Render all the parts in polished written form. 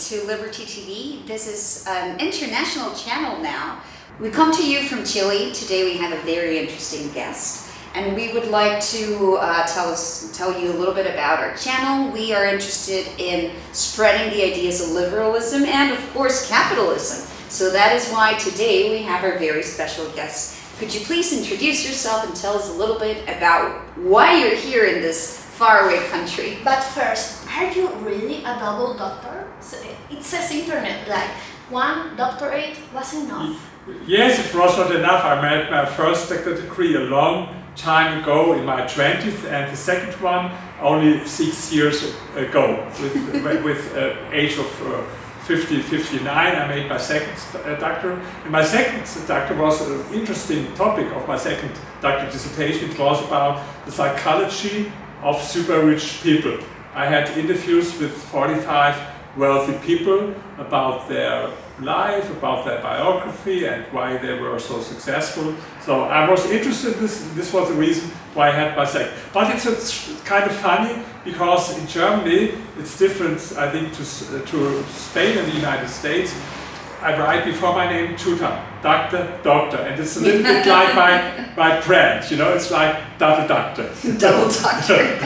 to Liberty TV. This is an international channel now. We come to you from Chile. Today we have a very interesting guest, and we would like to tell you a little bit about our channel. We are interested in spreading the ideas of liberalism and, of course, capitalism. So that is why today we have our very special guest. Could you please introduce yourself and tell us a little bit about why you're here in this faraway country? But first, are you really a double doctor? So it says internet like one doctorate was enough. Yes, it was not enough. I made my first doctorate degree a long time ago in my 20th, and the second one only 6 years ago. With age of 59, I made my second doctor. And my second doctor was an interesting topic of my second doctorate dissertation. It was about the psychology of super rich people. I had interviews with 45 wealthy people about their life, about their biography, and why they were so successful. So I was interested in this. This was the reason why I had my second. But it's kind of funny because in Germany it's different, I think, to Spain and the United States. I write before my name tutor, doctor, and it's a little bit like my brand, you know, it's like double doctor. Double doctor.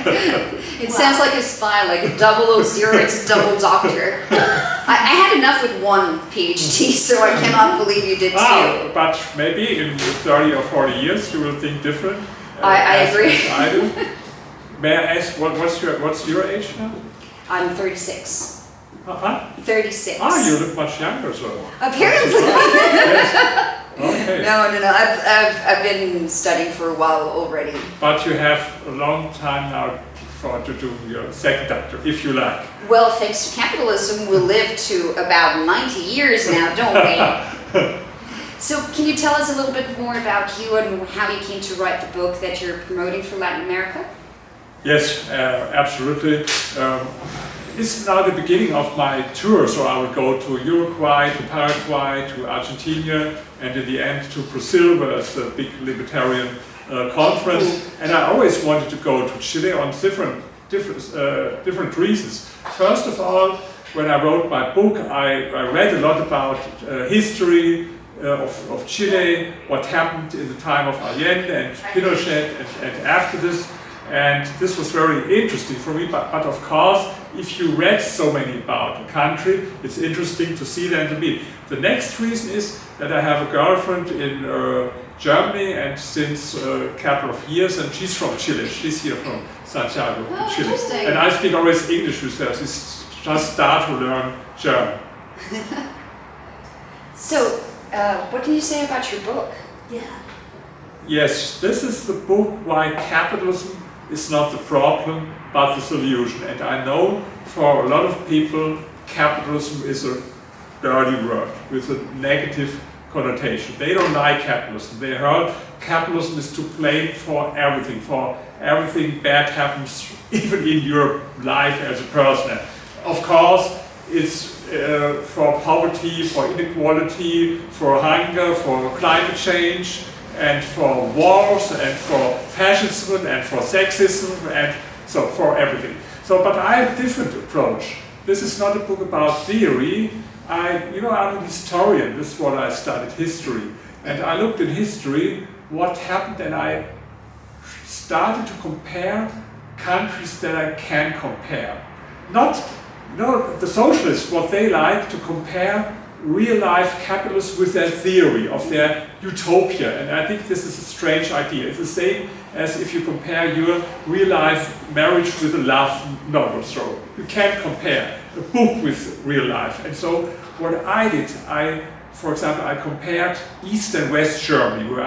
It sounds like a spy, like a 000, it's double doctor. I had enough with one PhD, so I cannot believe you did two. But maybe in 30 or 40 years you will think different. I agree. As I do. May I ask, what's your age now? I'm 36. 36. You look much younger, so. Apparently. Yes. Okay. No. I've been studying for a while already. But you have a long time now to do your second doctor, if you like. Well, thanks to capitalism, we'll live to about 90 years now, don't we? So, can you tell us a little bit more about you and how you came to write the book that you're promoting for Latin America? Yes, absolutely. It's now the beginning of my tour, so I will go to Uruguay, to Paraguay, to Argentina, and in the end to Brazil, where it's the big libertarian conference. And I always wanted to go to Chile on different reasons. First of all, when I wrote my book, I read a lot about history of Chile, what happened in the time of Allende and Pinochet and after this. And this was very interesting for me, but of course, if you read so many about the country, it's interesting to see them to meet. The next reason is that I have a girlfriend in Germany, and since a couple of years, and she's from Chile. She's here from Santiago, Chile. And I speak always English with her. She's just start to learn German. So, what can you say about your book? Yeah. Yes, this is the book Why Capitalism is not the problem, but the solution. And I know for a lot of people, capitalism is a dirty word with a negative connotation. They don't like capitalism. They heard capitalism is to blame for everything bad happens, even in your life as a person. Of course, it's for poverty, for inequality, for hunger, for climate change, and for wars, and for fascism, and for sexism, and so for everything. So, but I have a different approach. This is not a book about theory. I'm a historian. This is what I studied, history. And I looked in history, what happened, and I started to compare countries that I can compare. Not, the socialists, what they like to compare real-life capitalists with their theory of their utopia, and I think this is a strange idea. It's the same as if you compare your real-life marriage with a love novel. So you can't compare a book with real life. And so what I did, for example, I compared East and West Germany, where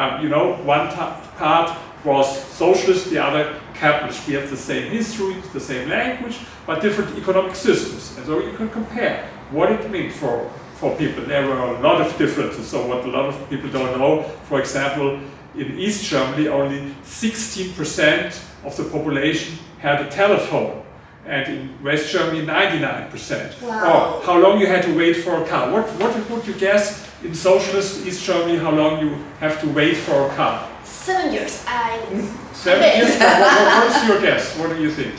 one part was socialist, the other capitalist. We have the same history, the same language, but different economic systems. And so you can compare what it means for people. There were a lot of differences. So what a lot of people don't know, for example, in East Germany, only 16% of the population had a telephone. And in West Germany, 99%. Wow. Or how long you had to wait for a car. What would you guess in socialist East Germany, how long you have to wait for a car? 7 years. 7 years? What is your guess? What do you think?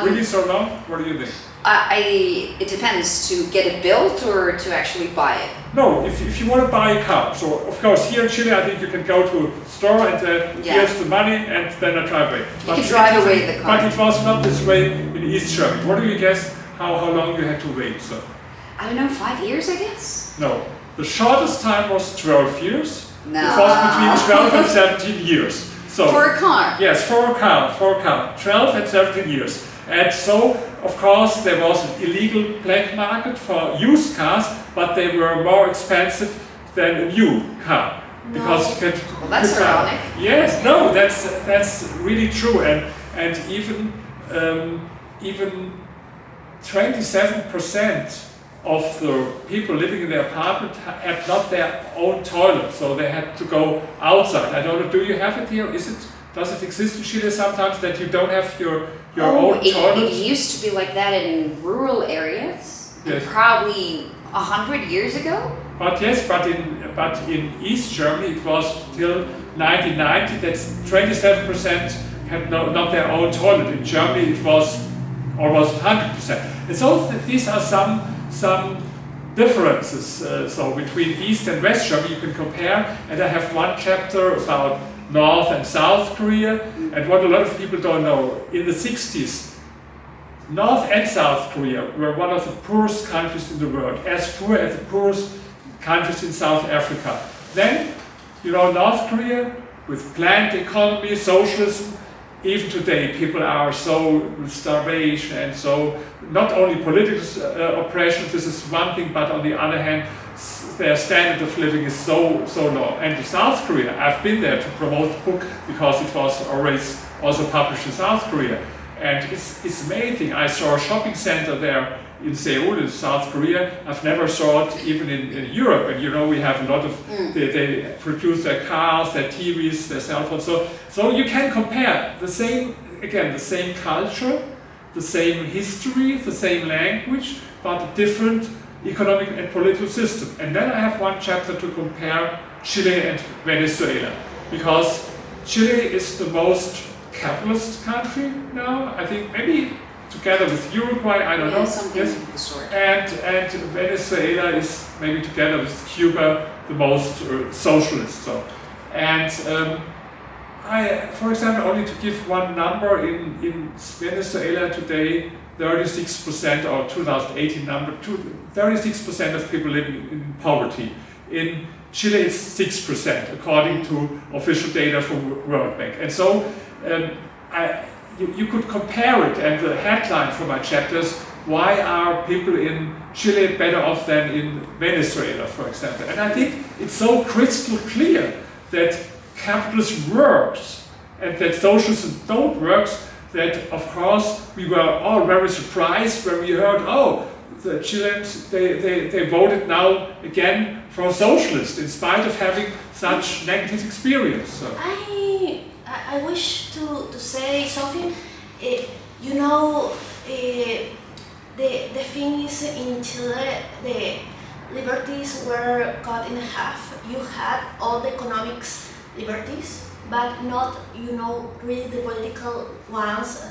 Really so long? What do you think? It depends, to get it built or to actually buy it. No, if you want to buy a car, so of course here in Chile I think you can go to a store and here's the money and then I drive away. You can drive away the car. But it was not this way in East Germany. What do you guess how long you had to wait? So, I don't know, 5 years, I guess? no, the shortest time was 12 years. No. It was between 12 and 17 years. So, For a car? yes, for a car, 12 and 17 years. And so, of course, there was an illegal black market for used cars, but they were more expensive than a new car. Because you could, Well, that's ironic. Yes, no, that's really true, and even 27% of the people living in the apartment had not their own toilet, so they had to go outside. I don't know, do you have it here? Does it exist in Chile sometimes that you don't have your own toilet? It used to be like that in rural areas, Yes. probably 100 years ago. But yes, but in East Germany it was till 1990 that 27% had not their own toilet. In Germany it was almost 100%. And so these are some differences. So between East and West Germany you can compare. And I have one chapter about North and South Korea. And what a lot of people don't know, in the 60s, North and South Korea were one of the poorest countries in the world, as poor as the poorest countries in South Africa. Then, North Korea, with planned economy, socialism, even today people are so with starvation and so not only political oppression, this is one thing, but on the other hand, their standard of living is so low. And in South Korea, I've been there to promote the book because it was always also published in South Korea. And it's amazing. I saw a shopping center there in Seoul, in South Korea. I've never saw it even in Europe. And we have a lot of, they produce their cars, their TVs, their cell phones. So you can compare the same culture, the same history, the same language, but a different economic and political system. And then I have one chapter to compare Chile and Venezuela, because Chile is the most capitalist country now, I think, maybe together with Uruguay, I don't know. Something of the sort. And Venezuela is maybe together with Cuba the most socialist. So, and for example, only to give one number, in Venezuela today, 36%, or 2018 number, 36% of people live in poverty. In Chile, it's 6%, according to official data from World Bank. And so you could compare it, and the headline for my chapters, why are people in Chile better off than in Venezuela, for example. And I think it's so crystal clear that capitalism works and that socialism don't work, that of course we were all very surprised when we heard, the Chileans, they voted now again for socialist in spite of having such negative experience. So. I wish to say something. The thing is, in Chile, the liberties were cut in half. You had all the economics liberties, but not, really the political ones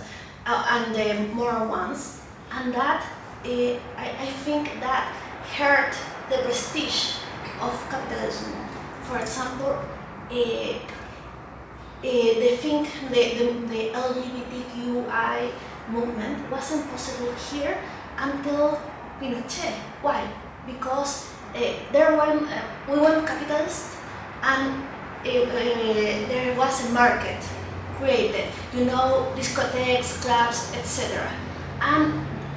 and the moral ones. And that, I think that hurt the prestige of capitalism. For example, the LGBTQI movement wasn't possible here until Pinochet. Why? Because we went capitalist, and there was a market created, discotheques, clubs, etc. And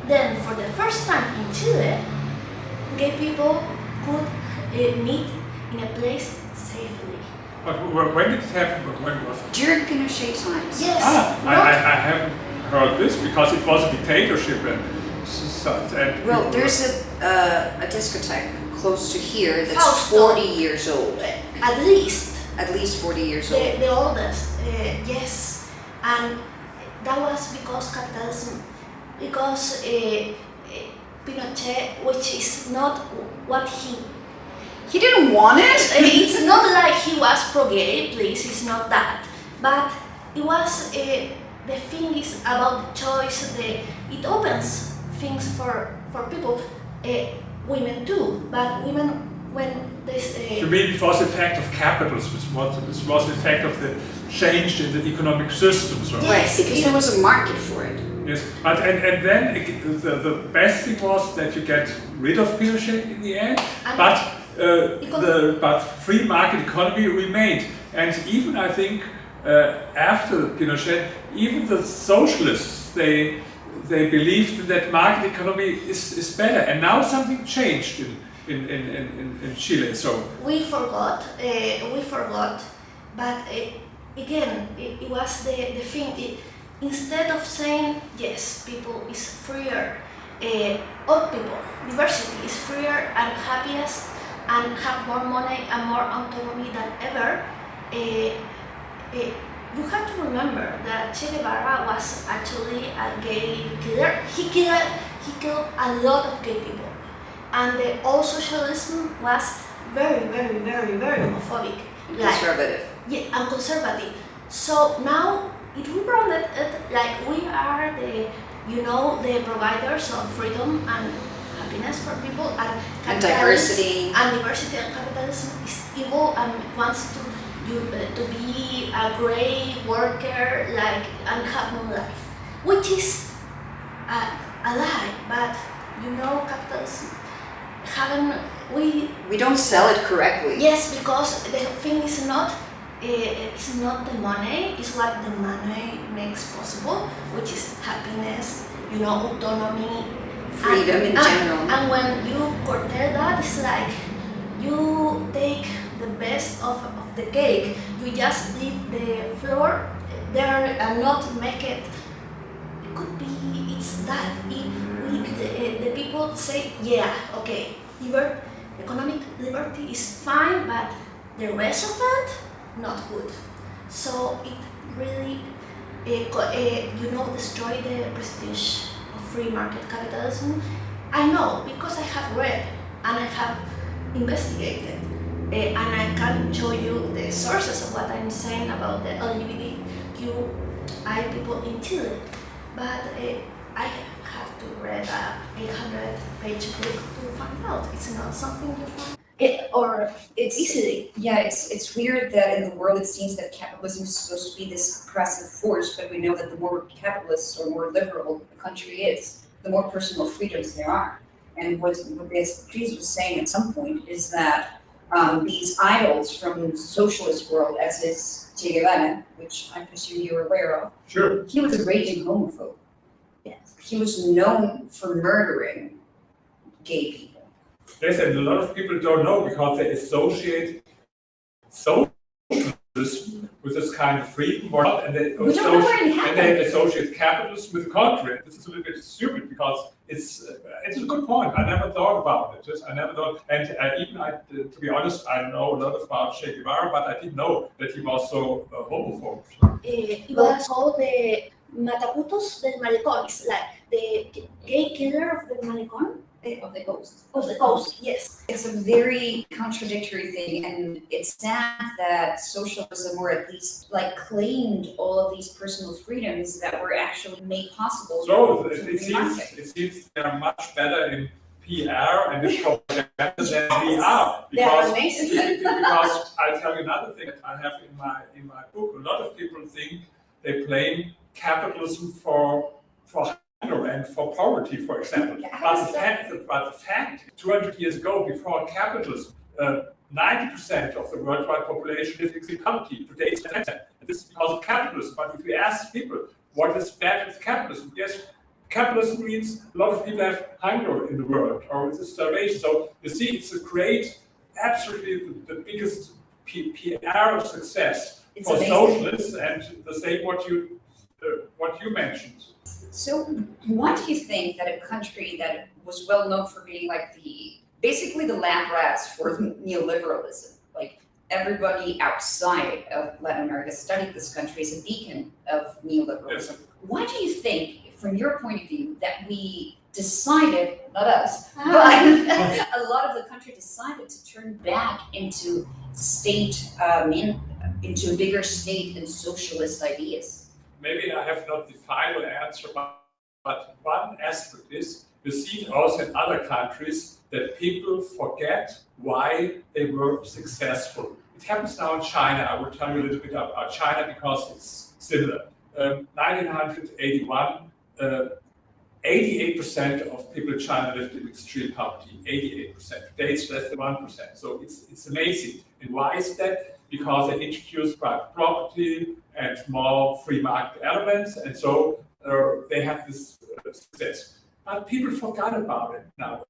then for the first time in Chile, gay people could meet in a place safely. But when did it happen? When was it? During Pinochet times. Yes. I haven't heard this because it was a dictatorship and Well, there's a discotheque close to here that's Fausto. 40 years old. At least. At least 40 years old. The oldest, yes. And that was because capitalism, because Pinochet, which is not what He didn't want it? it's not like he was pro-gay, please, it's not that. But it was, the thing is about the choice, it opens things for people. Women too, but women when this. You mean it was the effect of capitalism? It was the effect of the change in the economic systems, right? Right, because there was a market for it. Yes, but and then the best thing was that you get rid of Pinochet in the end, but free market economy remained, and even I think after Pinochet, even the socialists they believed that market economy is better, and now something changed in Chile. So we forgot, but again, it was the thing. Instead of saying yes, people is freer, all people, diversity is freer and happiest and have more money and more autonomy than ever. You have to remember that Che Guevara was actually a gay killer. He killed a lot of gay people, and the old socialism was very homophobic, Conservative. and conservative. So now it rebranded it like we are the providers of freedom and happiness for people, And diversity. And diversity and capitalism is evil and wants to be a great worker and have no life, which is a lie. But capitalism We don't sell it correctly. Yes, because the thing is not. It's not the money, it's what the money makes possible, which is happiness, autonomy, Freedom in general. And when you curtail that, it's like you take the best of the cake. You just leave the floor there and not make it. It could be it's that. The people say, yeah, okay, economic liberty is fine, but the rest of it. Not good. So it really, destroy the prestige of free market capitalism. I know because I have read and I have investigated, and I can show you the sources of what I'm saying about the LGBTQI people in Chile. But I have to read a 800-page book to find out. It's not something you find. It's easily. Yeah, it's weird that in the world it seems that capitalism is supposed to be this oppressive force, but we know that the more capitalist or more liberal the country is, the more personal freedoms there are. And what Beatriz was saying at some point is that these idols from the socialist world, as is Che Guevara, which I presume you're aware of, sure, he was a raging homophobe. Yes. He was known for murdering gay people. yes, and a lot of people don't know because they associate socialism with this kind of freedom, and they associate capitalism with the contrary. This is a little bit stupid because it's a good point. I never thought about it. And to be honest, I know a lot about Che Guevara, but I didn't know that he was so homophobe. It was called the Mataputos del Malecón. It's like the gay killer of the Malecón. Of the ghost. Of the coast, yes. It's a very contradictory thing, and it's sad that socialism, or at least claimed all of these personal freedoms that were actually made possible. So it seems they are much better in PR and in propaganda than we are. They're amazing. Because I'll tell you another thing that I have in my book. A lot of people think they blame capitalism for hunger and for poverty, for example. But the fact, 200 years ago, before capitalism, 90% of the worldwide population lived in poverty. Today it's 10%. This is because of capitalism. But if we ask people what is bad with capitalism, yes, capitalism means a lot of people have hunger in the world, or it's starvation. So you see, it's a great, absolutely the biggest PR success for socialists, and the same what you mentioned. So why do you think that a country that was well known for being basically the lab rats for neoliberalism, everybody outside of Latin America studied this country as a beacon of neoliberalism. Yes. Why do you think, from your point of view, that we decided, not us, but a lot of the country decided to turn back into state, into a bigger state and socialist ideas? Maybe I have not the final answer, but one aspect is You see it also in other countries that people forget why they were successful. It happens now in China. I will tell you a little bit about China because it's similar. 1981, 88% of people in China lived in extreme poverty. 88%. Today it's less than 1%. So it's amazing. And why is that? Because they introduced private property and more free market elements, and so they have this success. But people forgot about it now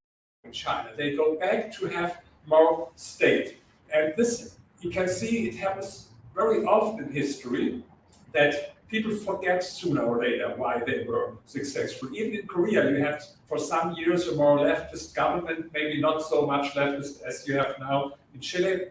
in China. They go back to have more state. And this, you can see it happens very often in history that people forget sooner or later why they were successful. Even in Korea, you had for some years a more leftist government, maybe not so much leftist as you have now in Chile,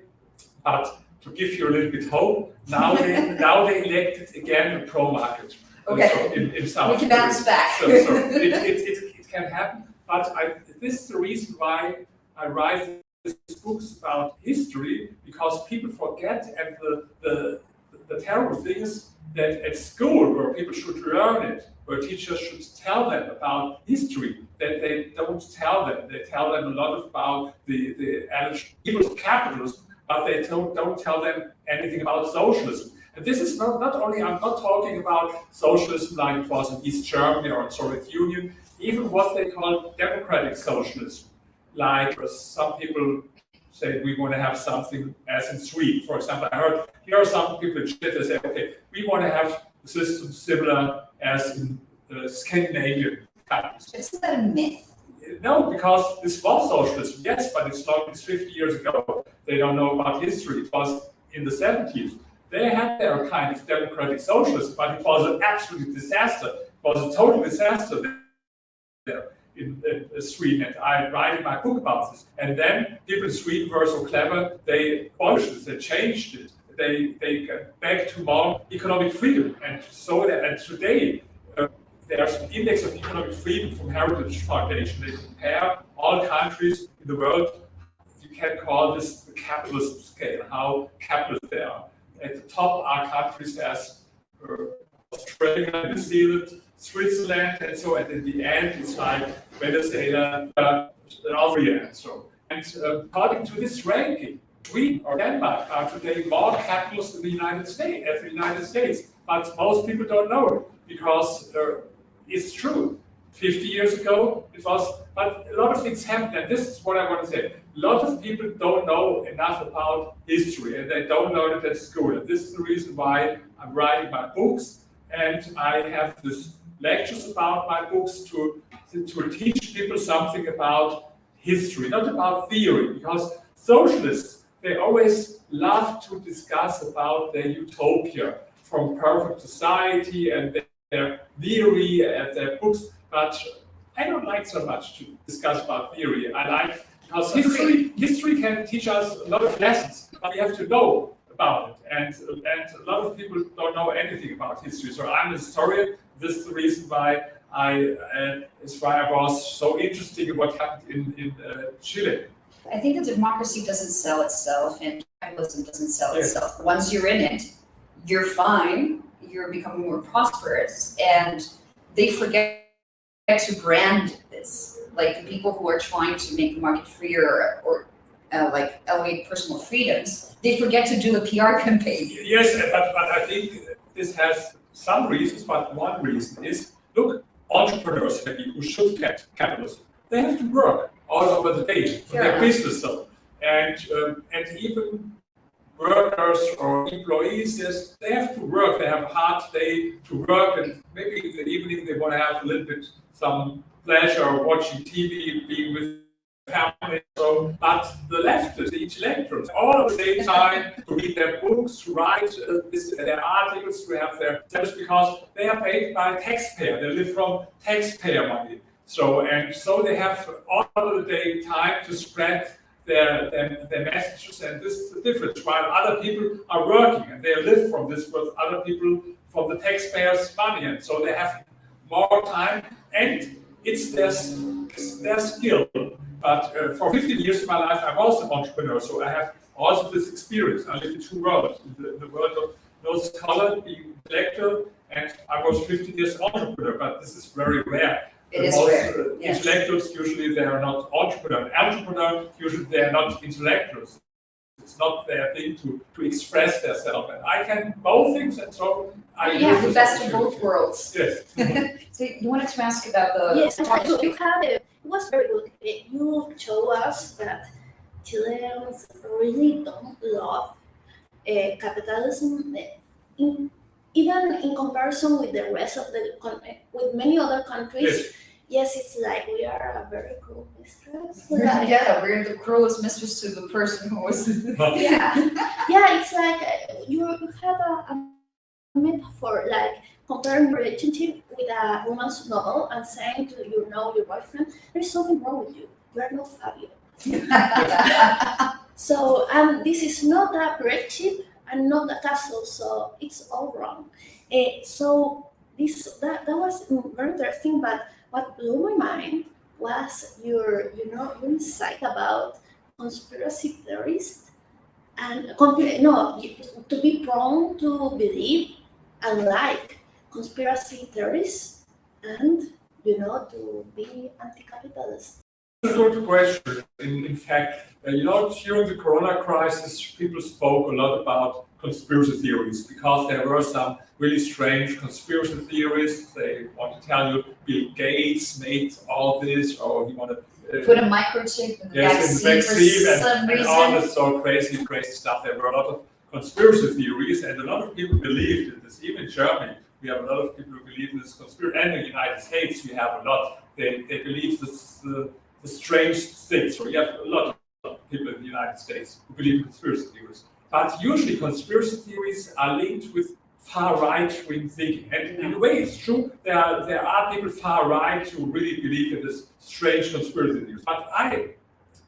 but to give you a little bit hope, now they elected again a pro-market. Okay. So in South we can bounce back. So it can happen, but this is the reason why I write these books about history, because people forget, and the terrible thing is that at school, where people should learn it, where teachers should tell them about history, that they don't tell them. They tell them a lot about the evils of capitalism, but they don't tell them anything about socialism. And this is not only, I'm not talking about socialism like it was in East Germany or in Soviet Union, even what they call democratic socialism. Like some people say we want to have something as in Sweden. For example, I heard here are some people in Chile that say, okay, we want to have a system similar as in the Scandinavian countries. Isn't that a myth? No, because this was socialism, yes, but it's 50 years ago. They don't know about history. It was in the 70s. They had their kind of democratic socialism, but it was an absolute disaster. It was a total disaster there in Sweden, and I write in my book about this. And then people in Sweden were so clever, they abolished it, they changed it. They got back to more economic freedom. And so and today, there's an index of economic freedom from Heritage Foundation. They compare all countries in the world. You can call this the capitalism scale, how capitalist they are. At the top are countries as Australia, New Zealand, Switzerland, and so. And in the end, it's like Venezuela, Austria, and so. And according to this ranking, Sweden or Denmark are today more capitalist than the United States. But most people don't know it because it's true. 50 years ago, it was, but a lot of things happened, and this is what I want to say. A lot of people don't know enough about history, and they don't learn it at school. And this is the reason why I'm writing my books, and I have these lectures about my books to teach people something about history, not about theory, because socialists, they always love to discuss about their utopia from perfect society and their theory and their books, but I don't like so much to discuss about theory. I like, because history can teach us a lot of lessons, but we have to know about it. And a lot of people don't know anything about history. So I'm a historian. This is the reason why I was so interested in what happened in Chile. I think that democracy doesn't sell itself and capitalism doesn't sell itself. Once you're in it, you're fine, you're becoming more prosperous, and they forget to brand this. Like the people who are trying to make the market freer or like elevate personal freedoms, they forget to do a PR campaign. Yes, but I think this has some reasons, but one reason is, look, entrepreneurs maybe who should get capitalism, they have to work all over the day for their business. So, and even workers or employees, yes, they have to work. They have a hard day to work, and maybe in the evening they want to have a little bit some pleasure watching TV, being with family. So, but the leftists, the intellectuals, all of the same time to read their books, to write their articles, to have their service, because they are paid by taxpayer. They live from taxpayer money. So they have all of the day time to spread their messages, and this is the difference. While other people are working and they live from this, with other people from the taxpayers' money, and so they have more time, and it's their skill. But for 15 years of my life, I was an entrepreneur, so I have also this experience. I live in two worlds: the world of no scholar, being intellectual, and I was 15 years entrepreneur. But this is very rare. It is rare. Yes. Intellectuals, usually they are not entrepreneurs. Entrepreneurs, usually they are not intellectuals. It's not their thing to express themselves. And I can both things, and so I have the best of both worlds. Yes. So you wanted to ask about the... Yes, you have it. It was very good. You show us that Chileans really don't love capitalism, even in comparison with the rest of with many other countries. Yes, it's like we are a very cruel mistress. Like, yeah, we're the cruelest mistress to the person who was... yeah, it's like you have a metaphor, like comparing relationship with a romance novel and saying to your boyfriend, there's something wrong with you. You are not Fabio. So this is not a great ship and not a castle, so it's all wrong. So that was very interesting, but what blew my mind was your insight about conspiracy theorists and to be prone to believe and like conspiracy theorists and to be anti-capitalist. That's a good question. In fact, during the Corona crisis, people spoke a lot about conspiracy theories because there were some really strange conspiracy theories. They want to tell you Bill Gates made all this, or he wanted put a microchip in the vaccine for some reason. And all this so crazy stuff. There were a lot of conspiracy theories, and a lot of people believed in this. Even in Germany, we have a lot of people who believe in this conspiracy. And in the United States, we have a lot. They believe this. The strange things. So we have a lot of people in the United States who believe in conspiracy theories. But usually conspiracy theories are linked with far right-wing thinking. And in a way it's true, there are people far right who really believe in this strange conspiracy theories. But I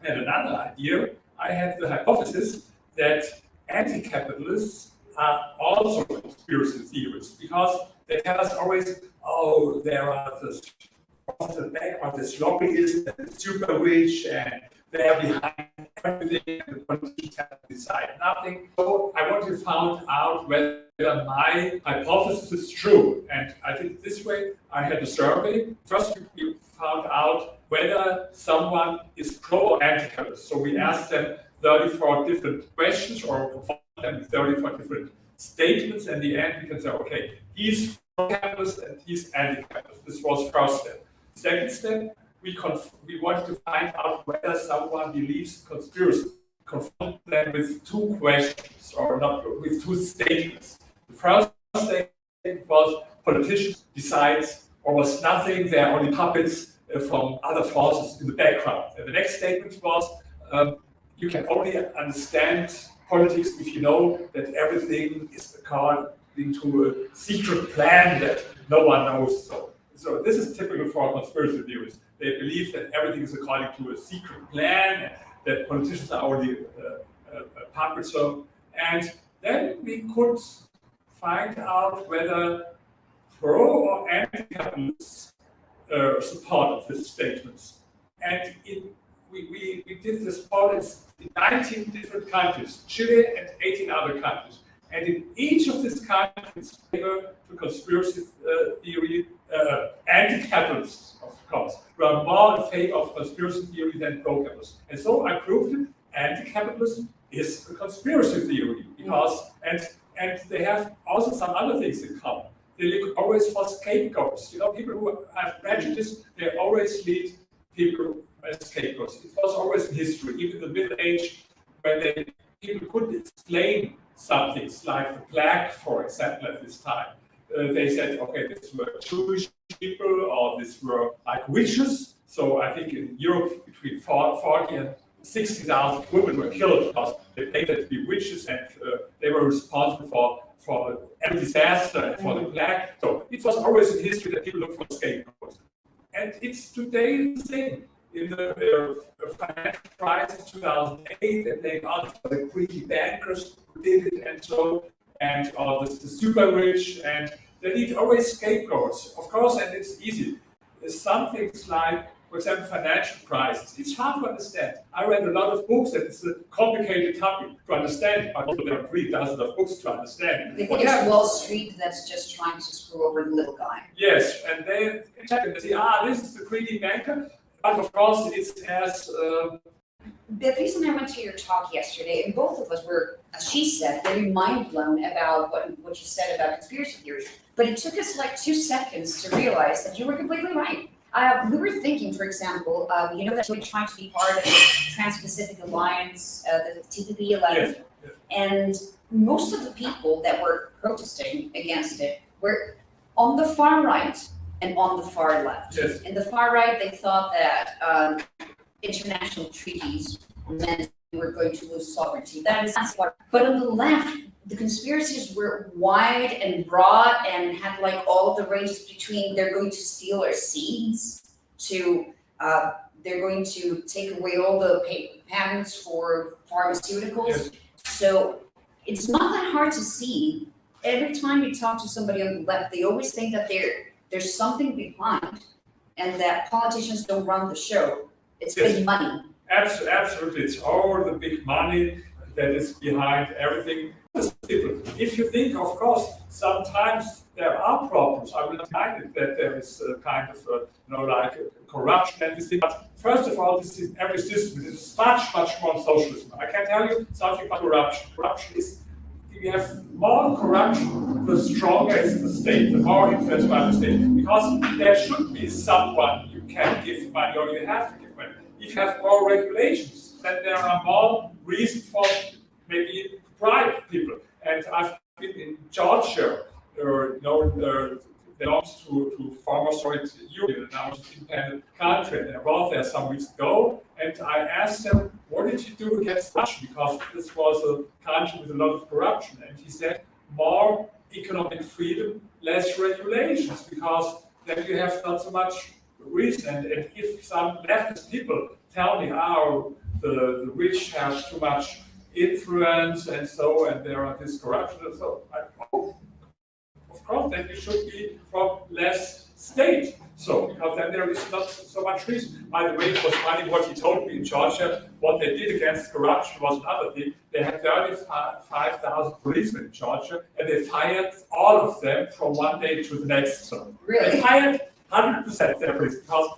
had another idea. I had the hypothesis that anti-capitalists are also conspiracy theorists because they tell us always, oh, there are this of the background, this lobbyist and the super rich, and they're behind everything, and the politicians have to decide nothing. So I want to find out whether my hypothesis is true. And I did it this way. I had a survey. First, we found out whether someone is pro or anti-capitalist. So we asked them 34 different questions, or performed them 34 different statements. And in the end, we can say, okay, he's pro-capitalist and he's anti-capitalist. This was first step. Second step, we wanted to find out whether someone believes conspiracy. Confront them with two questions, or not with two statements. The first statement was politicians decide almost nothing, they're only puppets from other forces in the background. And the next statement was you can only understand politics if you know that everything is according to a secret plan that no one knows. So this is typical for conspiracy theories. They believe that everything is according to a secret plan, and that politicians are only puppets. And then we could find out whether pro or anti-capitalists support these statements. And we did this poll in 19 different countries, Chile and 18 other countries. And in each of these countries, favor to conspiracy theory, anti-capitalists, of course, were more in favor of conspiracy theory than pro-capitalists. And so I proved it. Anti-capitalism is a conspiracy theory because, and they have also some other things in common. They look always for scapegoats. People who have prejudice, they always lead people as scapegoats. It was always in history, even in the Middle Age, when people couldn't explain some things like the plague, for example, at this time. They said, okay, these were Jewish people, or these were like witches. So I think in Europe, between 40 and 60,000 women were killed because they claimed to be witches, and they were responsible for every disaster and for the plague. So it was always in history that people look for scapegoats. And it's today the same. In the financial crisis 2008, they blamed out for the greedy bankers who did it, and the super rich, and they need always scapegoats, of course, and it's easy. Some things like for example, financial crisis. It's hard to understand. I read a lot of books and it's a complicated topic to understand, but also there are 3,000 of books to understand. They think it's Wall Street that's just trying to screw over the little guy. Yes, and they check and say, this is the greedy banker. But of course, it's as... Beatrice and I went to your talk yesterday, and both of us were, as she said, very mind blown about what you said about conspiracy theories. But it took us like 2 seconds to realize that you were completely right. We were thinking, for example, you know that we're trying to be part of the Trans-Pacific Alliance, the TPP 11, Yes. and most of the people that were protesting against it were on the far right and on the far left. Yes. In the far right, they thought that international treaties meant we were going to lose sovereignty. That is far. But on the left, the conspiracies were wide and broad and had like all the ranges between they're going to steal our seeds to they're going to take away all the patents for pharmaceuticals. Yes. So it's not that hard to see. Every time you talk to somebody on the left, they always think that there's something behind and that politicians don't run the show. It's big money. Absolutely, it's all the big money that is behind everything. If you think, of course, sometimes there are problems. I will not deny it that there is a kind of, like corruption and this thing. But first of all, this is every system. It is much more socialism. I can tell you something about corruption. Corruption is, if you have more corruption, the stronger is the state, the more influenced by the state. Because there should be someone you can give money or you have to give money. If you have more regulations, then there are more reasons for maybe bribe people. And I've been in Georgia, belongs to former Soviet Union, now it's an independent country. And I was there some weeks ago, and I asked him, what did you do against Russia? Because this was a country with a lot of corruption. And he said, more economic freedom, less regulations, because then you have not so much reason. And if some leftist people tell me, the rich have too much influence and there are this corruption and so, of course, then you should be from less state. So, because then there is not so much reason. By the way, it was funny what he told me in Georgia. What they did against corruption was another thing. They had 35,000 policemen in Georgia, and they fired all of them from one day to the next. So Really? They fired 100% of their police because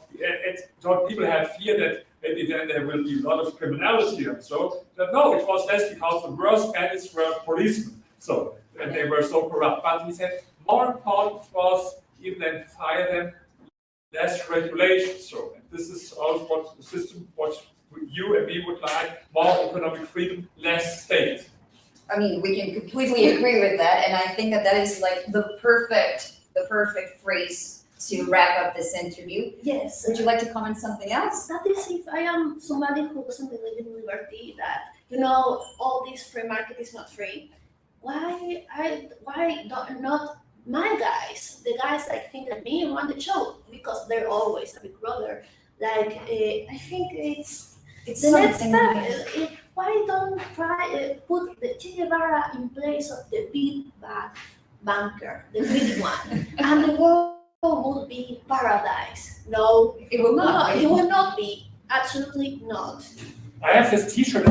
people had fear that maybe then there will be a lot of criminality and so. But no, it was less because the worst bandits were policemen. So, and they were so corrupt. But he said more important was even than to fire them, less regulation. So, and this is also what the system, what you and me would like, more economic freedom, less state. I mean, we can completely agree with that, and I think that is like the perfect phrase to wrap up this interview. Yes. Would you like to comment something else? That is, if I am somebody who doesn't believe in liberty, that all this free market is not free. Why don't not my guys, the guys that think that me run the show, because they're always a big brother. Like I think it's the next step. Why don't try put the Che Guevara in place of the big bad banker, the big one, and the world would be paradise. No, It will not. it will not be. Absolutely not. I have this T-shirt.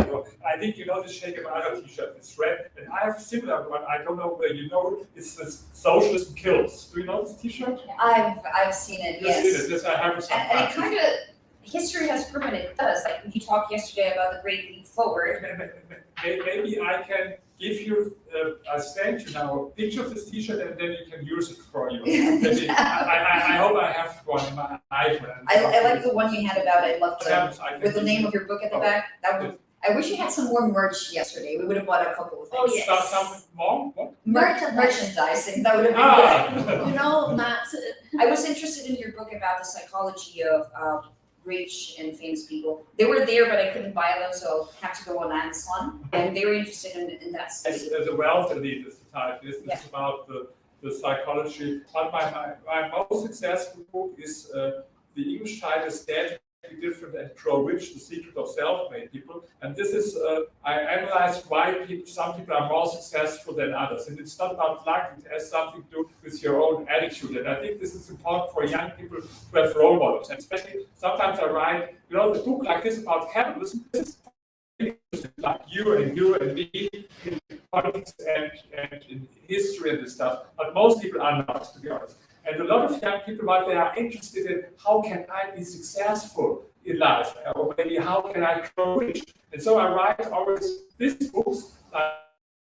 I think you know the Che Guevara T-shirt. It's red, and I have a similar one. I don't know whether you know it. It's this "Socialism Kills." Do you know this T-shirt? I've seen it. You've Yes. seen it. Yes, I have it. And it kind of history has proven it does. Like you talked yesterday about the Great Leap Forward. Maybe I can give you. I send you now a picture of this T-shirt, and then you can use it for you. Maybe, I hope I have one in my iPhone. I like the one you had about I love Sometimes with the name of your book at the back. That would. I wish you had some more merch yesterday. We would have bought a couple of things. Oh, yes. Some more? What? Merchandising. That would have been good. Matt. I was interested in your book about the psychology of rich and famous people. They were there, but I couldn't buy them, so I'll have to go on Amazon. I'm very interested in that study. The wealth elite is the type. This is about the psychology. But my most successful book is the English title is different and pro-rich, the secret of self-made people. And this is, I analyzed why some people are more successful than others. And it's not about luck, it has something to do with your own attitude. And I think this is important for young people to have role models. And especially, sometimes I write, a book like this about capitalism, this is like you and me in politics and in history and this stuff. But most people are not, to be honest. And a lot of young people, what they are interested in, how can I be successful in life? Or maybe how can I grow rich? And so I write always these books, like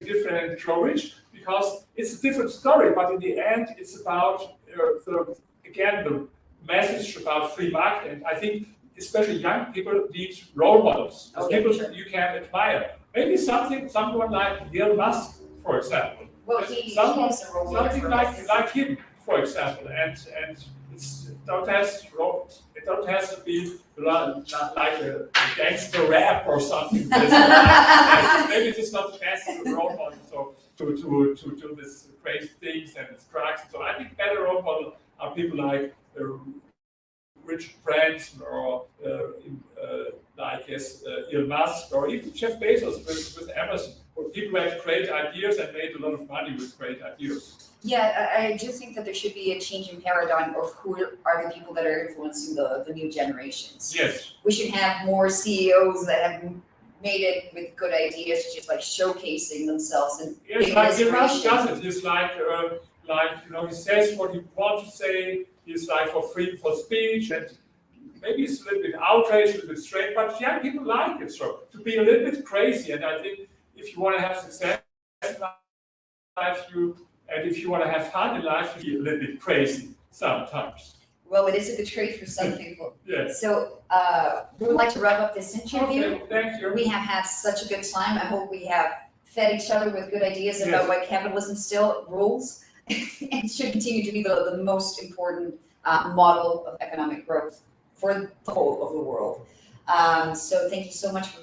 different and grow rich, because it's a different story, but in the end, it's about, the message about free market. And I think especially young people need role models, people you can admire. Maybe someone like Elon Musk, for example. Well, he's a role model. Something like him, for example, and it don't has to be like a gangster rap or something. Maybe it's not the best role model to do this crazy things and it's drugs. So I think better role models are people like Richard Branson or Elon Musk or even Jeff Bezos with Amazon, where people had great ideas and made a lot of money with great ideas. Yeah, I do think that there should be a change in paradigm of who are the people that are influencing the new generations. Yes. We should have more CEOs that have made it with good ideas, just like showcasing themselves and yes, like Elon Musk does it. He's like he says what he wants to say. He's like for freedom for speech, and maybe it's a little bit outraged, a little bit strange, but young people like it. So to be a little bit crazy, and I think if you want to have success in life, and if you want to have fun in life, you be a little bit crazy sometimes. Well, it is a good trait for some people. Yes. So we would like to wrap up this interview. Okay, thank you. We have had such a good time. I hope we have fed each other with good ideas about why capitalism still rules and should continue to be the most important model of economic growth for the whole of the world. So thank you so much for